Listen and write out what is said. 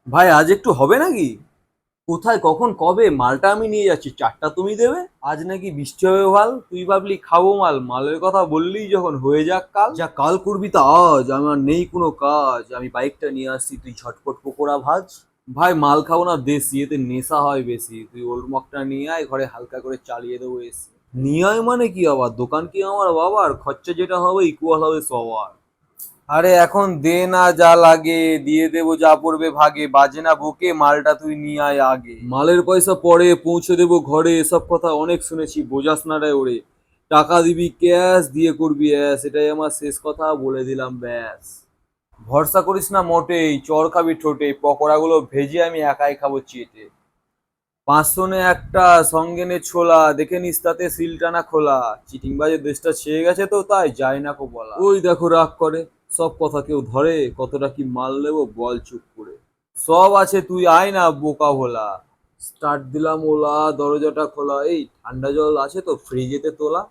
ভাই আজ একটু হবে নাকি? কোথায় কখন কবে মালটা আমি নিয়ে যাচ্ছি, চারটা তুমি দেবে। আজ নাকি বৃষ্টি হবে, ভাল তুই ভাবলি খাবো মাল, মালের কথা বললি যখন হয়ে যাক কাল, যা কাল করবি তা আজ, আমার নেই কোনো কাজ, আমি বাইকটা নিয়ে আসছি, তুই ঝটপট পকোড়া ভাজ। ভাই মাল খাবো না দেশি, এতে নেশা হয় বেশি, তুই ওল্ড মগটা নিয়ে আয়, ঘরে হালকা করে চালিয়ে দেবো এসি। নিয়ে আয় মানে কি, আবার দোকান কি আমার বাবার, খরচা যেটা হবে ইকুয়াল হবে সবার। আরে এখন দে না, যা লাগে দিয়ে দেবো, যা পড়বে ভাগে, বাজে না বকে, মালটা তুই নিয়ে আয় আগে, মালের পয়সা পরে পৌঁছে দেবো ঘরে, এসব কথা অনেক শুনেছি, বোঝাস না রে ওরে। টাকা দিবি ক্যাশ, দিয়ে করবি অ্যাস, এটাই আমার শেষ কথা, বলে দিলাম ব্যাস। ভরসা করিস না মোটেই, চড় খাবি ঠোঁটে, পকোড়াগুলো ভেজে আমি একাই খাবো চেটে। 500 নে একটা, সঙ্গে নে ছোলা, দেখে নিস তাতে সিলটা না খোলা, চিটিং বাজে দেশটা ছেয়ে গেছে তো তাই যায় না কো বলা, ওই দেখো রাগ করে। সব কথা কেউ ধরে, কতটা কি মাল নেবো বল চুপ করে। সব আছে তুই আয় না বোকা ভোলা। স্টার্ট দিলাম ওলা, দরজাটা খোলা, এই ঠান্ডা জল আছে তো ফ্রিজেতে তোলা।